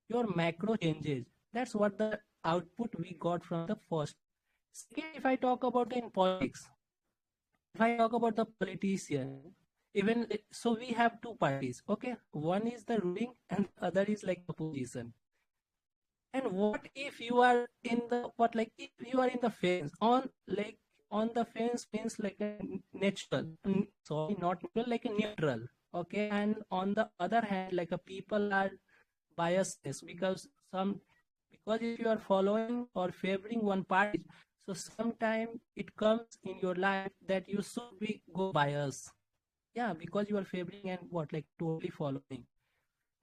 your macro changes. That's what the output we got from the first. Second, if I talk about in politics, if I talk about the politician, even so we have two parties, okay? One is the ruling and the other is like opposition. And what if you are in the if you are in the fence on the fence means like a natural, sorry, not natural, like a neutral, okay? And on the other hand, like a people are biased because if you are following or favoring one party, so sometime it comes in your life that you should be go bias. Yeah, because you are favoring and totally following.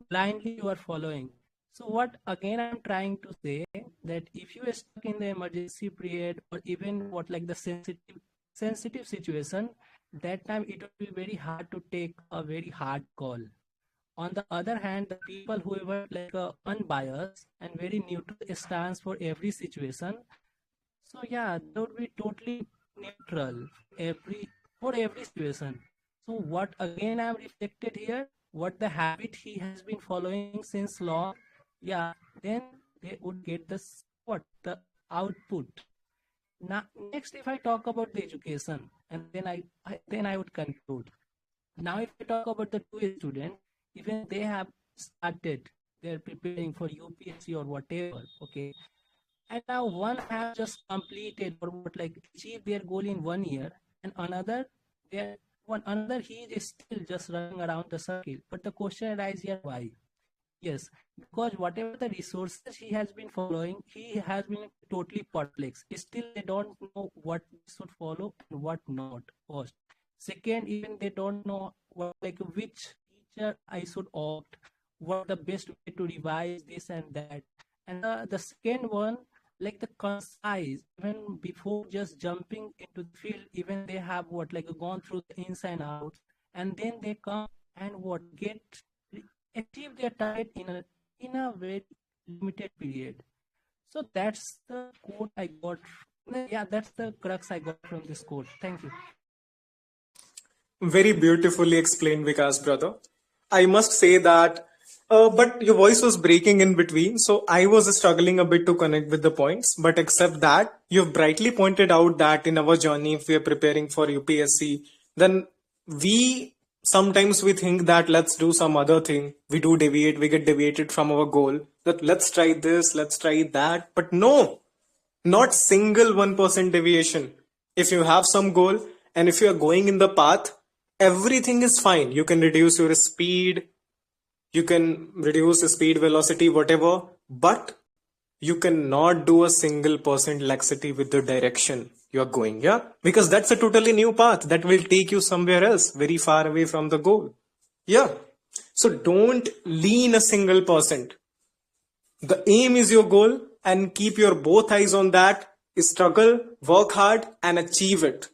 Blindly you are following. So what again I'm trying to say that if you are stuck in the emergency period or even the sensitive situation, that time it will be very hard to take a very hard call. On the other hand, the people who were unbiased and very neutral stance for every situation, so yeah, they would be totally neutral for every situation. So what again I have reflected here, what the habit he has been following since long, yeah, then they would get the output. Now next, if I talk about the education, and then I would conclude. Now if I talk about the two students, even they have started, they're preparing for UPSC or whatever, okay, and now one have just completed or achieved their goal in 1 year, and another he is still just running around the circle. But the question arises here, why? Yes, because whatever the resources he has been following, he has been totally perplexed. Still they don't know what should follow and what not. First, second, even they don't know which teacher I should opt, what the best way to revise this and that. And the second one, like the concise, even before just jumping into the field, even they have gone through the ins and outs, and then they come and achieve their target in a very limited period. So that's the quote I got. Yeah, that's the crux I got from this quote. Thank you. Very beautifully explained, Vikas, brother. I must say that, but your voice was breaking in between, so I was struggling a bit to connect with the points. But except that, you've brightly pointed out that in our journey, if we are preparing for UPSC, then sometimes we think that let's do some other thing. We get deviated from our goal. That let's try this, let's try that. But no, not single 1% deviation. If you have some goal and if you are going in the path, everything is fine. You can reduce your speed, you can reduce the speed, velocity, whatever, but you cannot do a single % laxity with the direction you are going, yeah? Because that's a totally new path that will take you somewhere else, very far away from the goal. Yeah. So don't lean a single %. The aim is your goal and keep your both eyes on that, struggle, work hard and achieve it.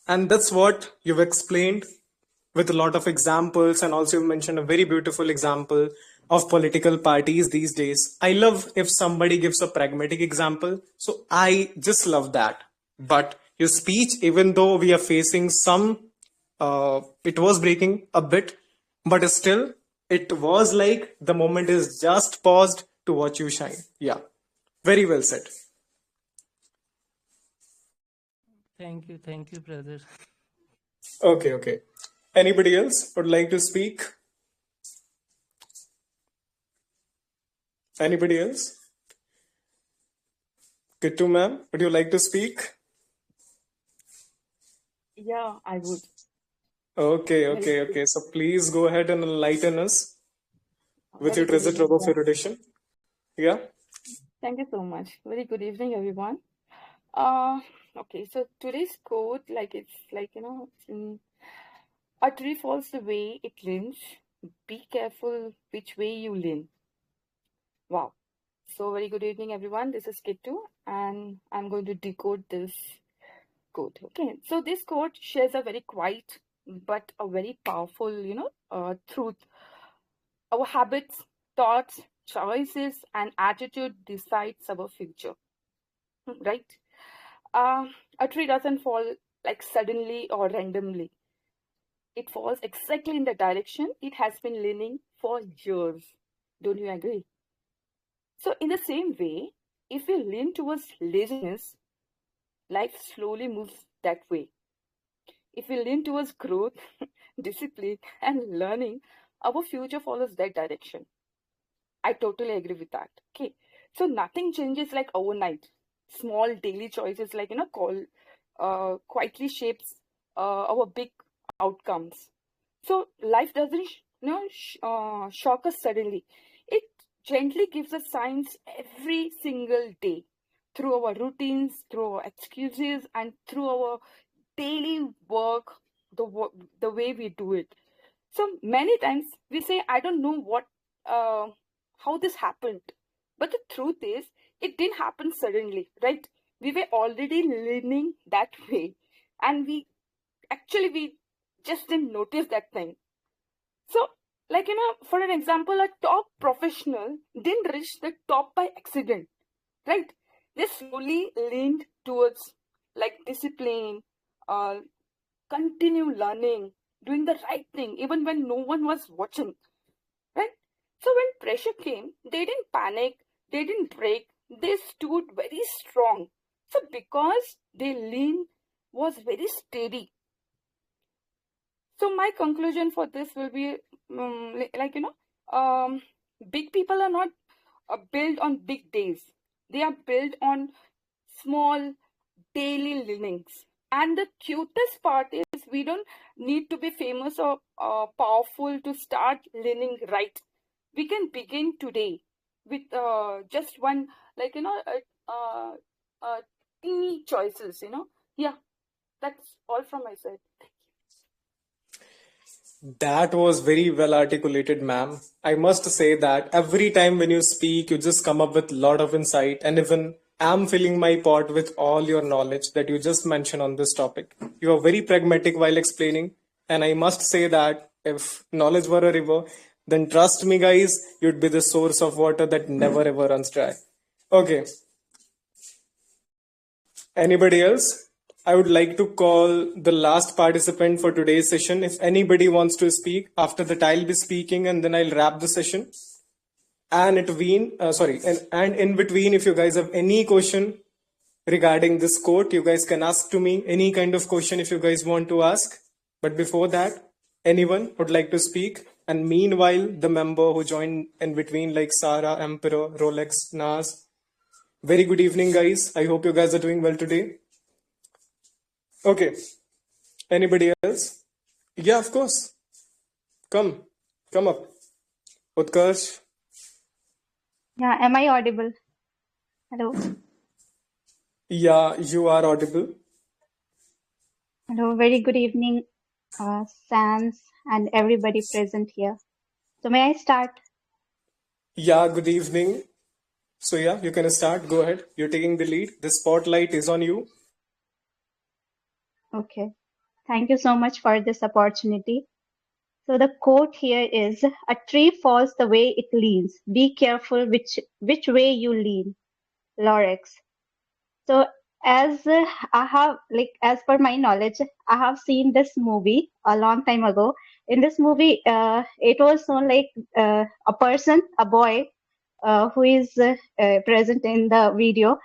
And that's what you've explained with a lot of examples, and also you mentioned a very beautiful example of political parties these days. I love if somebody gives a pragmatic example. So I just love that. But your speech, even though we are facing some, it was breaking a bit, but still, it was like the moment is just paused to watch you shine. Yeah, very well said. Thank you, brother. Okay. Anybody else would like to speak? Anybody else? Kittu ma'am, would you like to speak? Yeah, I would. Okay. So please go ahead and enlighten us with your treasure trove of erudition. Yeah. Thank you so much. Very good evening, everyone. Okay, so today's quote, a tree falls the way it leans. Be careful which way you lean. Wow. So very good evening, everyone. This is Kittu, and I'm going to decode this quote. Okay, so this quote shares a very quiet but a very powerful, truth. Our habits, thoughts, choices, and attitude decides our future, right? A tree doesn't fall like suddenly or randomly. It falls exactly in the direction it has been leaning for years. Don't you agree? So in the same way, if we lean towards laziness, life slowly moves that way. If we lean towards growth, discipline, and learning, our future follows that direction. I totally agree with that. Okay, so nothing changes like overnight. Small daily choices like quietly shapes our big outcomes. So life doesn't shock us suddenly. It gently gives us signs every single day through our routines, through our excuses, and through our daily work, the way we do it. So many times we say, I don't know how this happened. But the truth is, it didn't happen suddenly, right? We were already leaning that way. And we just didn't notice that thing. So, for an example, a top professional didn't reach the top by accident, right? They slowly leaned towards discipline, continue learning, doing the right thing, even when no one was watching, right? So when pressure came, they didn't panic, they didn't break, they stood very strong. So because their lean was very steady. So my conclusion for this will be big people are not built on big days. They are built on small daily leanings. And the cutest part is we don't need to be famous or powerful to start leaning right. We can begin today with just one, teeny choices, Yeah, that's all from my side. That was very well articulated, ma'am. I must say that every time when you speak, you just come up with a lot of insight, and even I'm filling my pot with all your knowledge that you just mentioned on this topic. You are very pragmatic while explaining, and I must say that if knowledge were a river, then trust me, guys, you'd be the source of water that never ever runs dry. Okay. Anybody else? I would like to call the last participant for today's session. If anybody wants to speak, after that I'll be speaking and then I'll wrap the session. And in between, if you guys have any question regarding this quote, you guys can ask to me any kind of question if you guys want to ask. But before that, anyone would like to speak? And meanwhile, the member who joined in between, like Sarah, Emperor, Rolex, Nas. Very good evening, guys. I hope you guys are doing well today. Okay. Anybody else? Yeah, of course. Come up. Utkarsh. Yeah, am I audible? Hello. Yeah, you are audible. Hello, very good evening, SANS and everybody present here. So may I start? Yeah, good evening. So yeah, you can start. Go ahead. You're taking the lead. The spotlight is on you. Okay. Thank you so much for this opportunity. So the quote here is, "A tree falls the way it leans. Be careful which way you lean." 𝗨𝗨𝗃. So as per my knowledge, I have seen this movie a long time ago. In this movie, it was shown like a boy who is present in the video.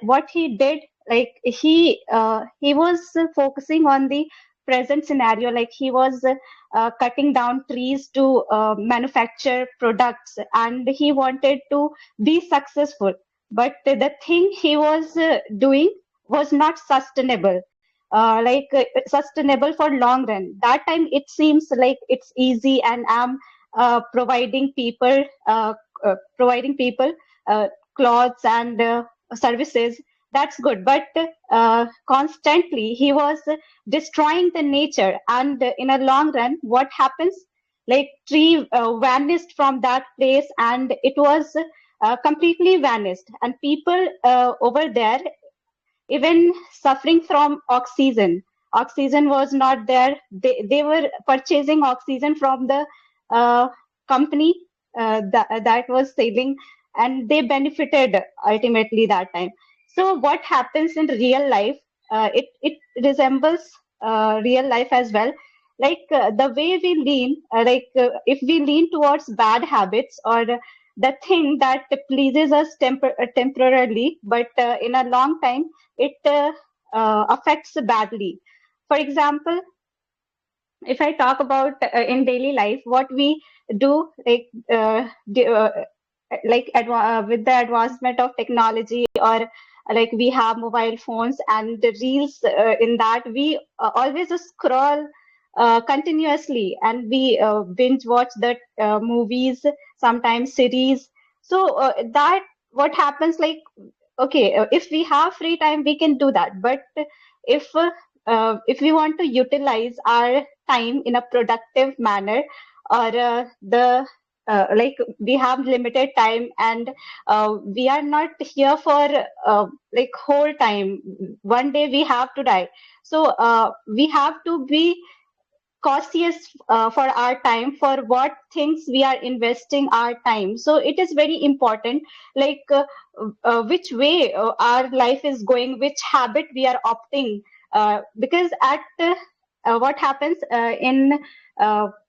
What he did, like he was focusing on the present scenario, like he was cutting down trees to manufacture products, and he wanted to be successful. But the thing he was doing was not sustainable, sustainable for long run. That time it seems like it's easy, and I'm providing people clothes and services. That's good, but constantly he was destroying the nature, and in a long run, what happens? Like tree vanished from that place, and it was completely vanished, and people over there even suffering from oxygen. Oxygen was not there. They were purchasing oxygen from the company that was selling, and they benefited ultimately that time. So what happens in real life, it resembles real life as well. Like the way we lean, if we lean towards bad habits, or the thing that pleases us temporarily, but in a long time, it affects badly. For example, if I talk about in daily life, what we do, with the advancement of technology, or like we have mobile phones and the reels, in that we always scroll continuously, and we binge watch the movies, sometimes series. So that what happens, like, okay, if we have free time, we can do that. But if we want to utilize our time in a productive manner, or like we have limited time, and we are not here for like whole time. One day we have to die. So we have to be cautious for our time, for what things we are investing our time. So it is very important, like which way our life is going, which habit we are opting, because at what happens in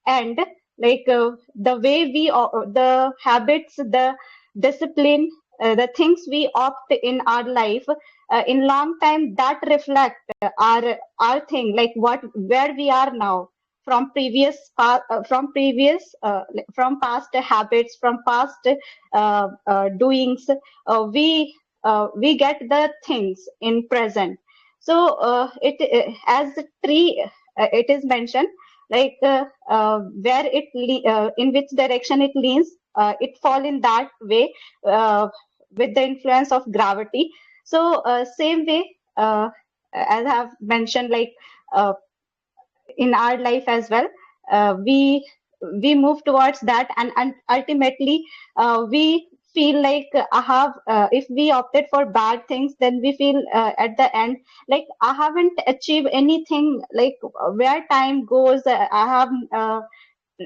end, like the way we the habits, the discipline, the things we opt in our life, in long time, that reflect our thing, like where we are now, from past habits, from past doings. We get the things in present. So as the tree, it is mentioned, like where in which direction it leans, it fall in that way, with the influence of gravity. So same way, as I have mentioned, like in our life as well, we move towards that, and ultimately we feel like if we opted for bad things, then we feel at the end like I haven't achieved anything, like where time goes,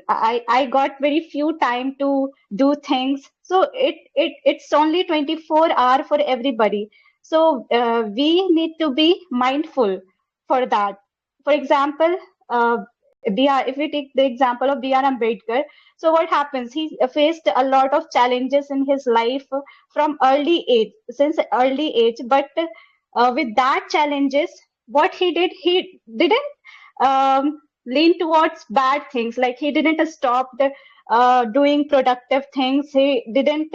I got very few time to do things. So it's only 24 hour for everybody. So we need to be mindful for that. For example, if we take the example of 𝗵𝗃𝗰𝗃𝗃, so what happens? He faced a lot of challenges in his life from since early age. But with that challenges, what he didn't lean towards bad things. Like he didn't stop doing productive things. He didn't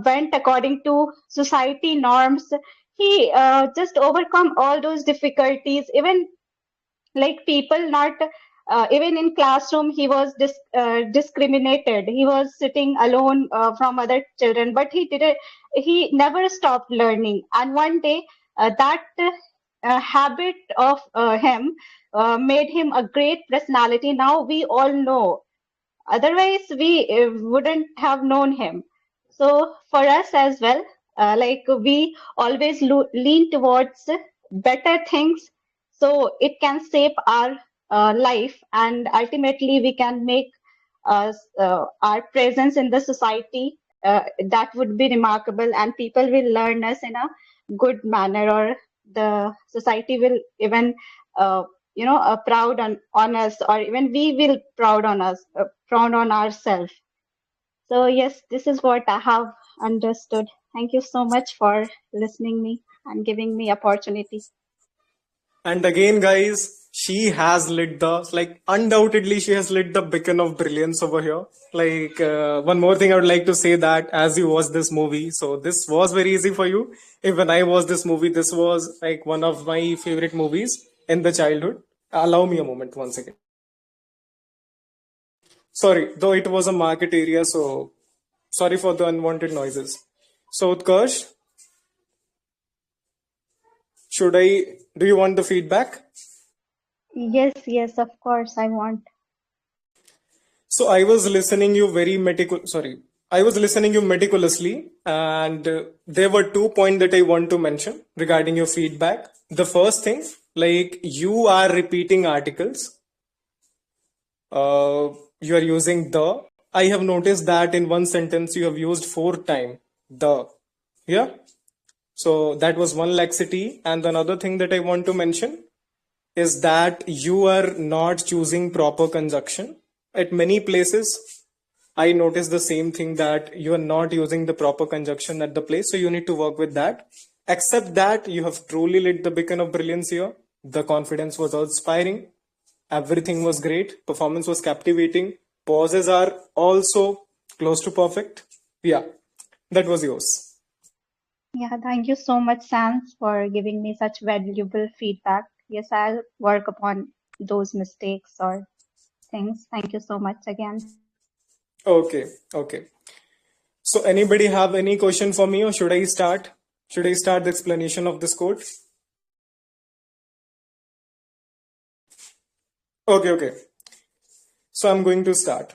went according to society norms. He just overcome all those difficulties. Even like people not even in classroom, he was discriminated. He was sitting alone from other children, but he never stopped learning. And one day that habit of him made him a great personality. Now we all know, otherwise we wouldn't have known him. So for us as well, like we always lean towards better things, so it can shape our life, and ultimately we can make our presence in the society that would be remarkable, and people will learn us in a good manner, or the society will even proud on us, or even we will proud on us, proud on ourselves. So yes, this is what I have understood. Thank you so much for listening me and giving me opportunity. And again, guys, she has lit undoubtedly she has lit the beacon of brilliance over here. One more thing I would like to say, that as you watch this movie, so this was very easy for you. Even I watched this movie, this was like one of my favorite movies in the childhood. Allow me a moment, 1 second. Sorry, though it was a market area, so sorry for the unwanted noises. So Utkarsh, do you want the feedback? Yes, of course, I want. So I was listening you meticulously, and there were 2 points that I want to mention regarding your feedback. The first thing, you are repeating articles. You are using the. I have noticed that in one sentence you have used 4 times the. Yeah. So that was one laxity. And another thing that I want to mention is that you are not choosing proper conjunction. At many places, I noticed the same thing, that you are not using the proper conjunction at the place. So you need to work with that. Except that you have truly lit the beacon of brilliance here. The confidence was inspiring. Everything was great. Performance was captivating. Pauses are also close to perfect. Yeah, that was yours. Yeah, thank you so much, SANS, for giving me such valuable feedback. Yes, I'll work upon those mistakes or things. Thank you so much again. Okay. So anybody have any question for me, or should I start? Should I start the explanation of this quote? Okay. So I'm going to start.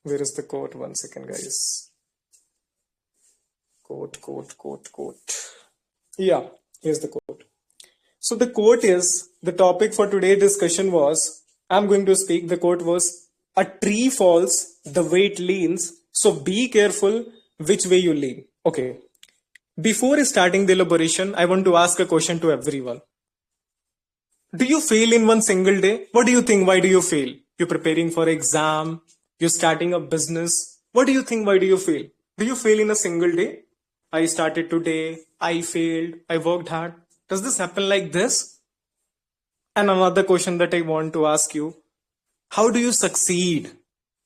Where is the quote? 1 second, guys. Quote. Yeah, here's the quote. So the quote is, the topic for today's discussion was, I'm going to speak, the quote was, a tree falls the way it leans, so be careful which way you lean. Okay. Before starting the elaboration, I want to ask a question to everyone. Do you fail in one single day? What do you think? Why do you fail? You're preparing for exam. You're starting a business. What do you think? Why do you fail? Do you fail in a single day? I started today. I failed. I worked hard. Does this happen like this? And another question that I want to ask you. How do you succeed?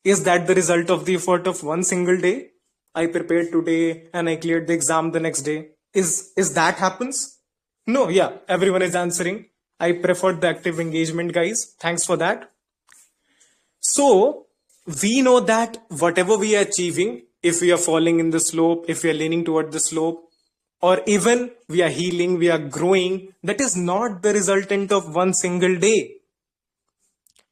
Is that the result of the effort of one single day? I prepared today and I cleared the exam the next day. Is that happens? No, yeah, everyone is answering. I preferred the active engagement, guys. Thanks for that. So we know that whatever we are achieving, if we are falling in the slope, if we are leaning toward the slope, or even we are healing, we are growing, that is not the resultant of one single day.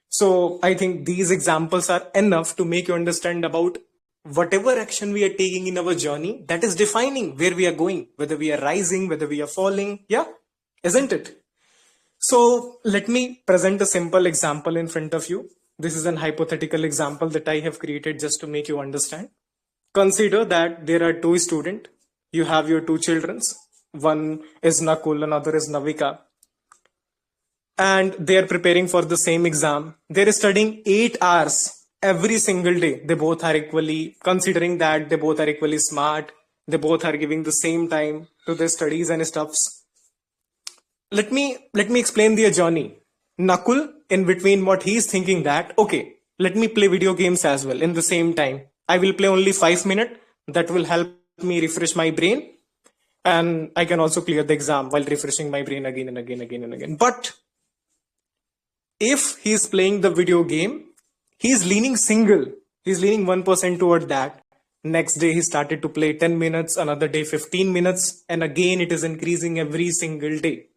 So I think these examples are enough to make you understand about whatever action we are taking in our journey, that is defining where we are going, whether we are rising, whether we are falling. Yeah, isn't it? So let me present a simple example in front of you. This is an hypothetical example that I have created just to make you understand. Consider that there are 2 students. You have your 2 children. One is Nakul, another is Navika. And they are preparing for the same exam. They are studying 8 hours every single day. They both are equally, considering that they both are equally smart. They both are giving the same time to their studies and stuffs. Let me explain their journey. Nakul, in between what he is thinking that, okay, let me play video games as well in the same time. I will play only 5 minutes. That will help me refresh my brain. And I can also clear the exam while refreshing my brain again and again. But if he's playing the video game, he's leaning single. He's leaning 1% toward that. Next day, he started to play 10 minutes, another day 15 minutes. And again, it is increasing every single day.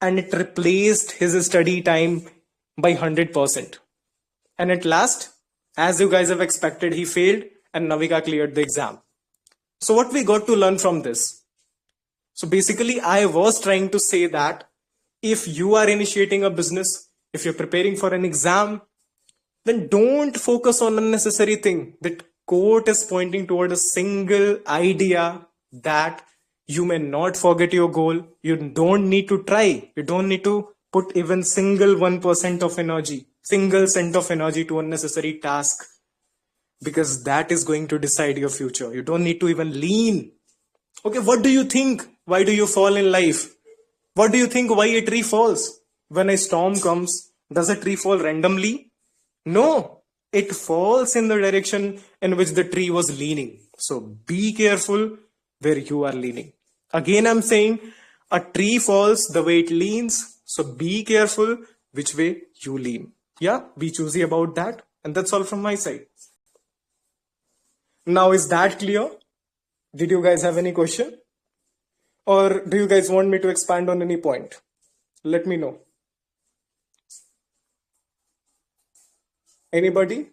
And it replaced his study time by 100%. And at last, as you guys have expected, he failed and Navika cleared the exam. So what we got to learn from this? So basically, I was trying to say that if you are initiating a business, if you're preparing for an exam, then don't focus on unnecessary thing. That quote is pointing toward a single idea that you may not forget your goal. You don't need to try. You don't need to put even single 1% of energy, single cent of energy to unnecessary task, because that is going to decide your future. You don't need to even lean. Okay, what do you think? Why do you fall in life? What do you think why a tree falls? When a storm comes, does a tree fall randomly? No, it falls in the direction in which the tree was leaning. So be careful where you are leaning. Again, I'm saying a tree falls the way it leans. So be careful which way you lean. Yeah, be choosy about that. And that's all from my side. Now, is that clear? Did you guys have any question? Or do you guys want me to expand on any point? Let me know. Anybody?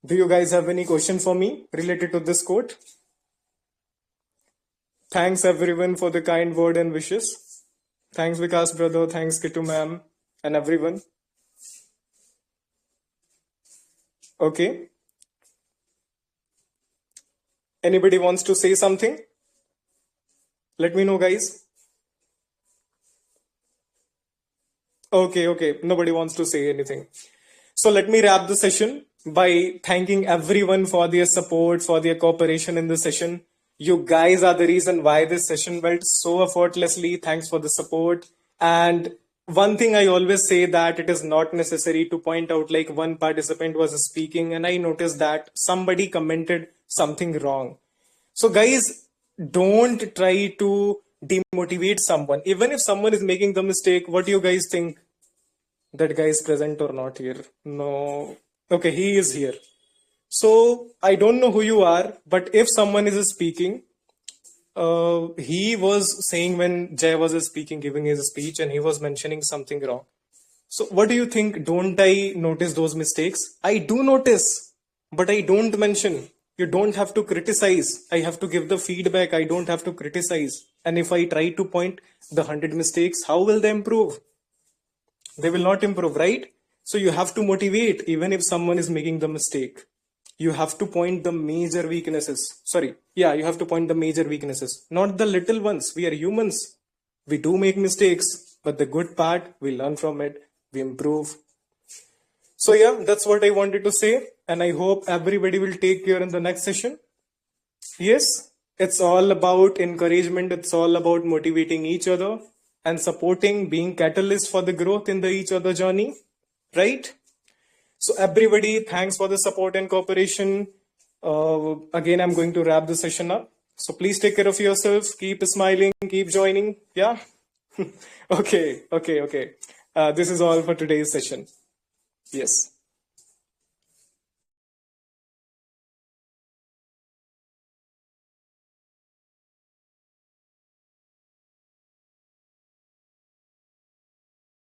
Do you guys have any question for me related to this quote? Thanks everyone for the kind word and wishes. Thanks Vikas brother, thanks Kitu ma'am and everyone. Okay. Anybody wants to say something? Let me know, guys. Okay. Nobody wants to say anything. So let me wrap the session by thanking everyone for their support, for their cooperation in the session. You guys are the reason why this session went so effortlessly. Thanks for the support. And one thing I always say, that it is not necessary to point out, like one participant was speaking and I noticed that somebody commented something wrong. So guys, don't try to demotivate someone. Even if someone is making the mistake, what do you guys think? That guy is present or not here? No. Okay, he is here. So I don't know who you are, but if someone is speaking, he was saying when Jay was speaking, giving his speech, and he was mentioning something wrong. So what do you think? Don't I notice those mistakes? I do notice, but I don't mention. You don't have to criticize. I have to give the feedback. I don't have to criticize. And if I try to point the 100 mistakes, how will they improve? They will not improve, right? So you have to motivate even if someone is making the mistake. You have to point the major weaknesses. You have to point the major weaknesses, not the little ones. We are humans. We do make mistakes, but the good part, we learn from it, we improve. So yeah, that's what I wanted to say. And I hope everybody will take care in the next session. Yes, it's all about encouragement. It's all about motivating each other and supporting, being catalyst for the growth in the each other journey, right? So everybody, thanks for the support and cooperation. Again, I'm going to wrap the session up. So please take care of yourselves. Keep smiling, keep joining. Yeah. Okay. This is all for today's session. Yes.